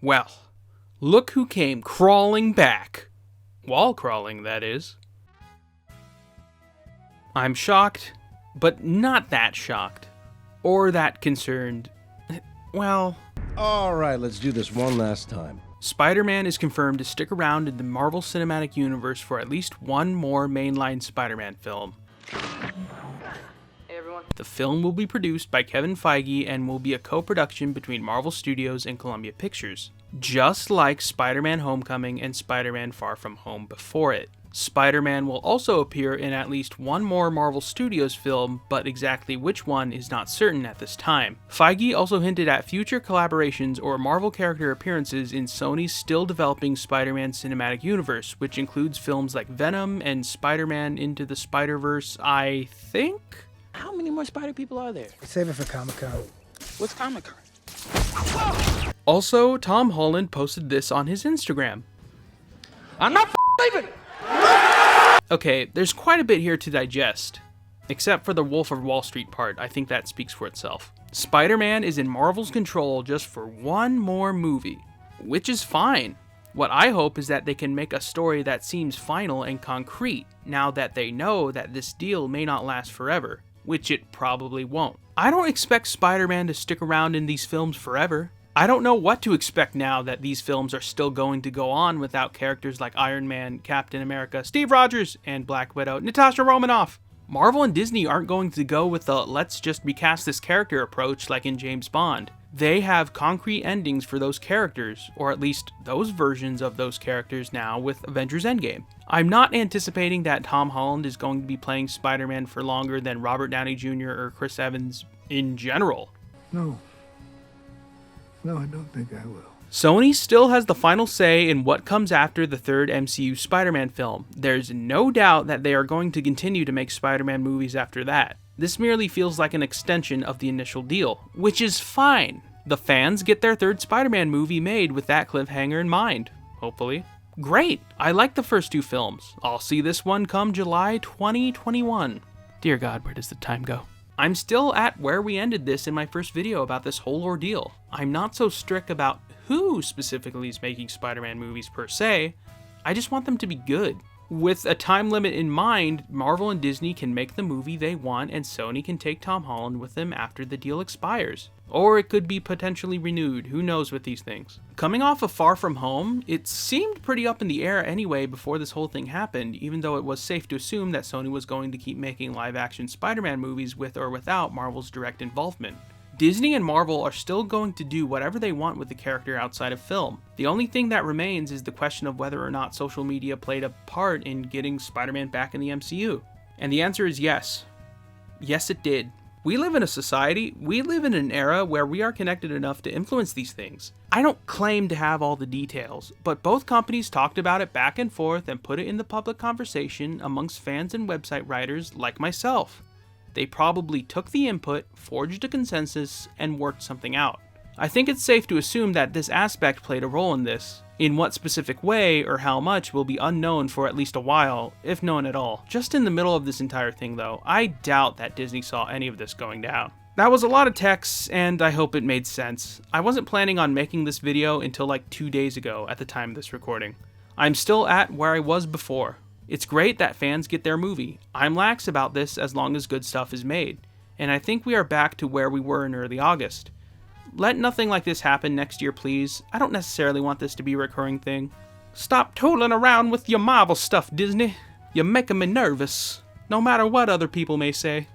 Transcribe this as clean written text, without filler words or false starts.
Well, look who came crawling back. Wall crawling, that is. I'm shocked, but not that shocked. Or that concerned. Well... Alright, let's do this one last time. Spider-Man is confirmed to stick around in the Marvel Cinematic Universe for at least one more mainline Spider-Man film. Hey everyone. The film will be produced by Kevin Feige and will be a co-production between Marvel Studios and Columbia Pictures, just like Spider-Man Homecoming and Spider-Man Far From Home before it. Spider-Man will also appear in at least one more Marvel Studios film, but exactly which one is not certain at this time. Feige also hinted at future collaborations or Marvel character appearances in Sony's still developing Spider-Man cinematic universe, which includes films like Venom and Spider-Man Into the Spider-Verse, I think? How many more Spider people are there? Save it for Comic-Con. What's Comic-Con? Also, Tom Holland posted this on his Instagram. I'm not leaving! Okay, there's quite a bit here to digest. Except for the Wolf of Wall Street part, I think that speaks for itself. Spider-Man is in Marvel's control just for one more movie, which is fine. What I hope is that they can make a story that seems final and concrete, now that they know that this deal may not last forever, which it probably won't. I don't expect Spider-Man to stick around in these films forever. I don't know what to expect now that these films are still going to go on without characters like Iron Man, Captain America, Steve Rogers, and Black Widow, Natasha Romanoff. Marvel and Disney aren't going to go with the let's just recast this character approach like in James Bond. They have concrete endings for those characters, or at least those versions of those characters now with Avengers Endgame. I'm not anticipating that Tom Holland is going to be playing Spider-Man for longer than Robert Downey Jr. or Chris Evans in general. No, I don't think I will. Sony still has the final say in what comes after the third MCU Spider-Man film. There's no doubt that they are going to continue to make Spider-Man movies after that. This merely feels like an extension of the initial deal, which is fine. The fans get their third Spider-Man movie made with that cliffhanger in mind, hopefully. Great! I like the first two films. I'll see this one come July 2021. Dear God, where does the time go? I'm still at where we ended this in my first video about this whole ordeal. I'm not so strict about who specifically is making Spider-Man movies per se, I just want them to be good. With a time limit in mind, Marvel and Disney can make the movie they want and Sony can take Tom Holland with them after the deal expires. Or it could be potentially renewed, who knows with these things. Coming off of Far From Home, it seemed pretty up in the air anyway before this whole thing happened, even though it was safe to assume that Sony was going to keep making live-action Spider-Man movies with or without Marvel's direct involvement. Disney and Marvel are still going to do whatever they want with the character outside of film. The only thing that remains is the question of whether or not social media played a part in getting Spider-Man back in the MCU. And the answer is yes. Yes, it did. We live in a society, we live in an era where we are connected enough to influence these things. I don't claim to have all the details, but both companies talked about it back and forth and put it in the public conversation amongst fans and website writers like myself. They probably took the input, forged a consensus, and worked something out. I think it's safe to assume that this aspect played a role in this. In what specific way or how much will be unknown for at least a while, if known at all. Just in the middle of this entire thing though, I doubt that Disney saw any of this going down. That was a lot of text, and I hope it made sense. I wasn't planning on making this video until like 2 days ago at the time of this recording. I'm still at where I was before. It's great that fans get their movie. I'm lax about this as long as good stuff is made. And I think we are back to where we were in early August. Let nothing like this happen next year, please. I don't necessarily want this to be a recurring thing. Stop tooling around with your Marvel stuff, Disney. You're making me nervous, no matter what other people may say.